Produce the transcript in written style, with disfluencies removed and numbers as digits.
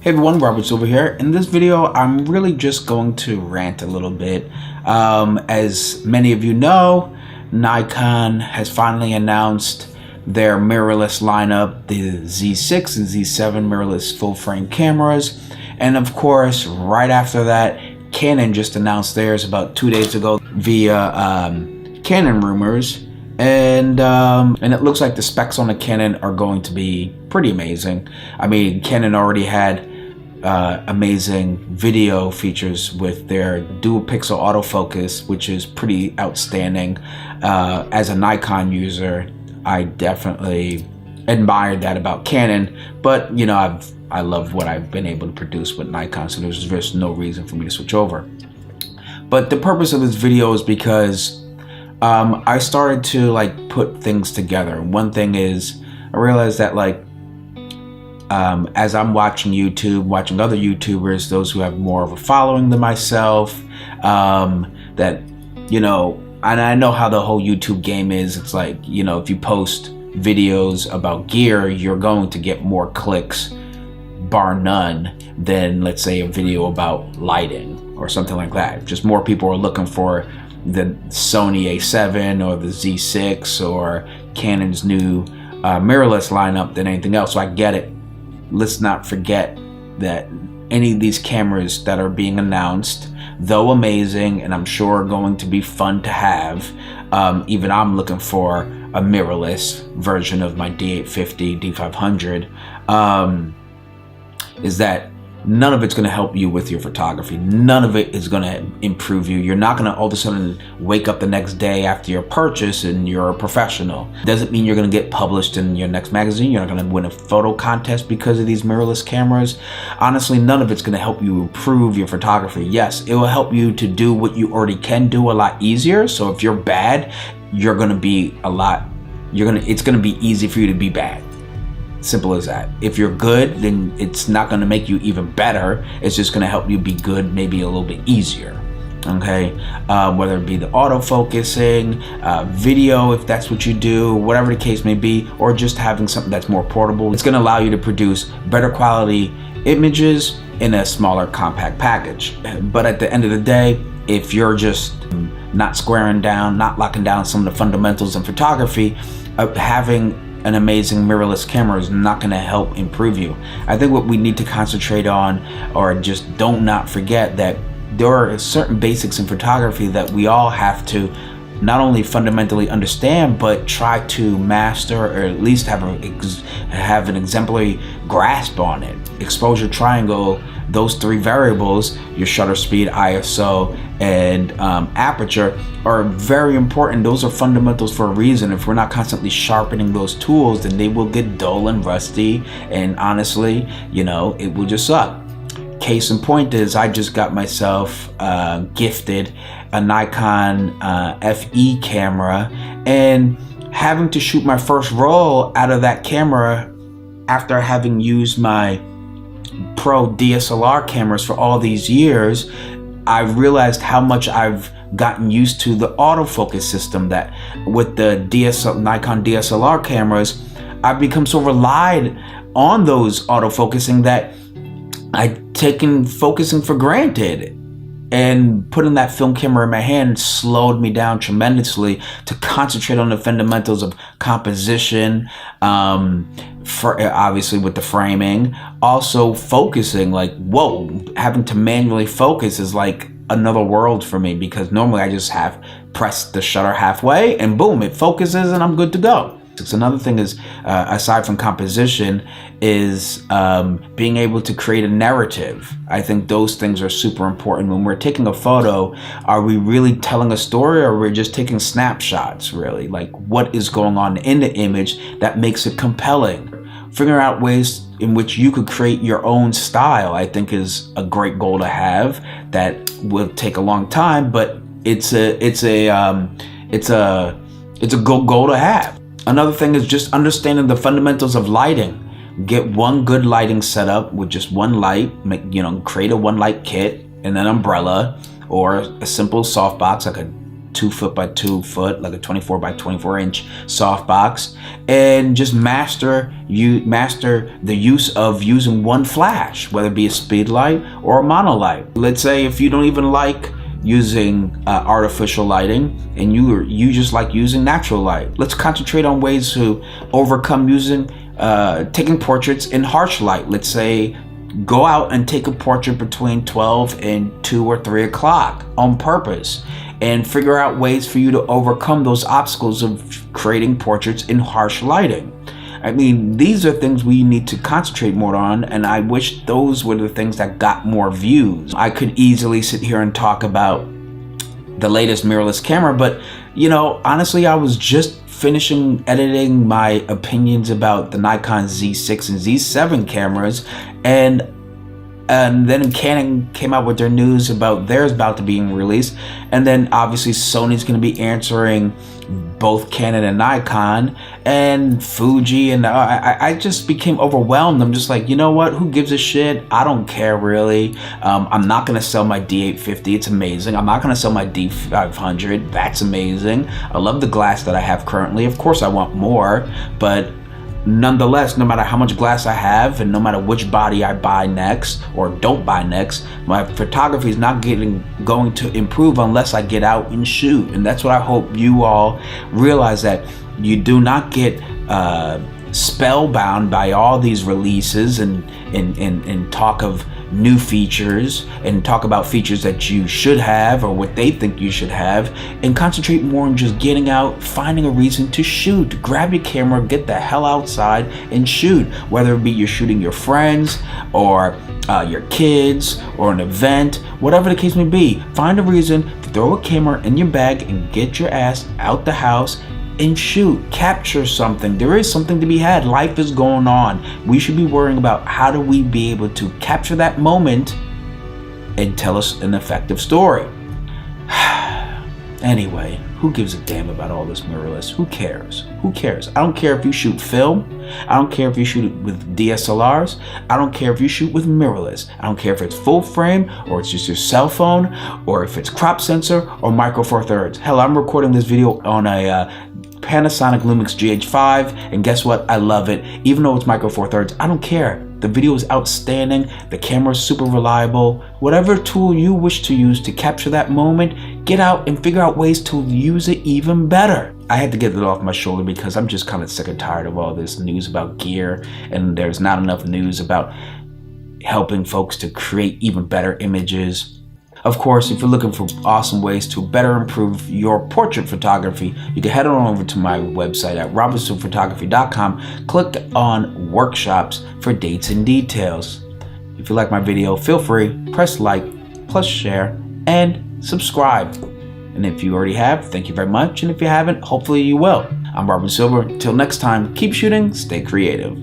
Hey everyone, Robert's over here. In this video, I'm really just going to rant a little bit. As many of you know, Nikon has finally announced their mirrorless lineup, the Z6 and Z7 mirrorless full-frame cameras. And of course, right after that, Canon just announced theirs about 2 days ago via Canon rumors. And it looks like the specs on the Canon are going to be pretty amazing. I mean, Canon already had amazing video features with their dual pixel autofocus, which is pretty outstanding. As a Nikon user, I definitely admired that about Canon, but you know, I love what I've been able to produce with Nikon, so there's just no reason for me to switch over. But the purpose of this video is because I started to like put things together. And one thing is, I realized that like as I'm watching YouTube, watching other YouTubers, those who have more of a following than myself, that, you know, and I know how the whole YouTube game is. It's like, you know, if you post videos about gear, you're going to get more clicks, bar none, than let's say a video about lighting or something like that. Just more people are looking for the Sony A7 or the Z6 or Canon's new mirrorless lineup than anything else. So I get it. Let's not forget that any of these cameras that are being announced, though amazing and I'm sure going to be fun to have, even I'm looking for a mirrorless version of my D850, D500, is that none of it's going to help you with your photography. None of it is going to improve you. You're not going to all of a sudden wake up the next day after your purchase and you're a professional. Doesn't mean you're going to get published in your next magazine. You're not going to win a photo contest because of these mirrorless cameras. Honestly, none of it's going to help you improve your photography. Yes, it will help you to do what you already can do a lot easier. So if you're bad, you're going to be it's going to be easy for you to be bad. Simple as that. If you're good, then it's not going to make you even better. It's just going to help you be good, maybe a little bit easier. Okay, whether it be the autofocusing, video, if that's what you do, whatever the case may be, or just having something that's more portable. It's going to allow you to produce better quality images in a smaller compact package. But at the end of the day, if you're just not squaring down, not locking down some of the fundamentals in photography, having an amazing mirrorless camera is not going to help improve you. I think what we need to concentrate on, or just not forget, that there are certain basics in photography that we all have to not only fundamentally understand, but try to master, or at least have an exemplary grasp on it. Exposure triangle, those three variables, your shutter speed, ISO, and aperture, are very important. Those are fundamentals for a reason. If we're not constantly sharpening those tools, then they will get dull and rusty, and honestly, you know, it will just suck. Case in point is, I just got myself gifted a Nikon FE camera, and having to shoot my first roll out of that camera after having used my pro DSLR cameras for all these years, I realized how much I've gotten used to the autofocus system. That with the Nikon DSLR cameras, I've become so relied on those autofocusing that I've taken focusing for granted. And putting that film camera in my hand slowed me down tremendously to concentrate on the fundamentals of composition, for obviously with the framing, also focusing. Like, whoa, having to manually focus is like another world for me, because normally I just press the shutter halfway and boom, it focuses and I'm good to go. Another thing is, aside from composition, is being able to create a narrative. I think those things are super important. When we're taking a photo, are we really telling a story, or are we just taking snapshots, really? Like, what is going on in the image that makes it compelling? Figuring out ways in which you could create your own style, I think, is a great goal to have. That will take a long time, but it's a good goal to have. Another thing is just understanding the fundamentals of lighting. Get one good lighting setup with just one light. Create a one light kit and an umbrella, or a simple softbox like a 2 foot by 2 foot, like a 24 by 24 inch softbox, and just master the use of using one flash, whether it be a speed light or a mono light. Let's say if you don't even like using artificial lighting and you just like using natural light, let's concentrate on ways to overcome using taking portraits in harsh light. Let's say go out and take a portrait between 12 and 2 or 3 o'clock on purpose, and figure out ways for you to overcome those obstacles of creating portraits in harsh lighting. I mean, these are things we need to concentrate more on, and I wish those were the things that got more views. I could easily sit here and talk about the latest mirrorless camera, but honestly, I was just finishing editing my opinions about the Nikon Z6 and Z7 cameras, and then Canon came out with their news about theirs about to being released, and then obviously Sony's going to be answering both Canon and Nikon, and Fuji, and I just became overwhelmed. I'm just like, you know what, who gives a shit? I don't care really. I'm not going to sell my D850, it's amazing. I'm not going to sell my D500, that's amazing. I love the glass that I have currently. Of course I want more, but nonetheless, no matter how much glass I have and no matter which body I buy next or don't buy next, my photography is not going to improve unless I get out and shoot. And that's what I hope you all realize, that you do not get spellbound by all these releases and talk of new features and talk about features that you should have or what they think you should have, and concentrate more on just getting out, finding a reason to shoot. Grab your camera, get the hell outside and shoot, whether it be you're shooting your friends or your kids or an event, whatever the case may be. Find a reason to throw a camera in your bag and get your ass out the house and shoot. Capture something. There is something to be had. Life is going on. We should be worrying about how do we be able to capture that moment and tell us an effective story. Anyway, who gives a damn about all this mirrorless? Who cares? Who cares? I don't care if you shoot film. I don't care if you shoot with DSLRs. I don't care if you shoot with mirrorless. I don't care if it's full frame or it's just your cell phone, or if it's crop sensor or micro four thirds. Hell, I'm recording this video on a Panasonic Lumix GH5, and guess what? I love it. Even though it's micro four thirds, I don't care. The video is outstanding. The camera is super reliable. Whatever tool you wish to use to capture that moment, get out and figure out ways to use it even better. I had to get it off my shoulder because I'm just kind of sick and tired of all this news about gear, and there's not enough news about helping folks to create even better images. Of course, if you're looking for awesome ways to better improve your portrait photography, you can head on over to my website at robinsonphotography.com. Click on workshops for dates and details. If you like my video, feel free, press like, plus share, and subscribe. And if you already have, thank you very much. And if you haven't, hopefully you will. I'm Robin Silver. Until next time, keep shooting, stay creative.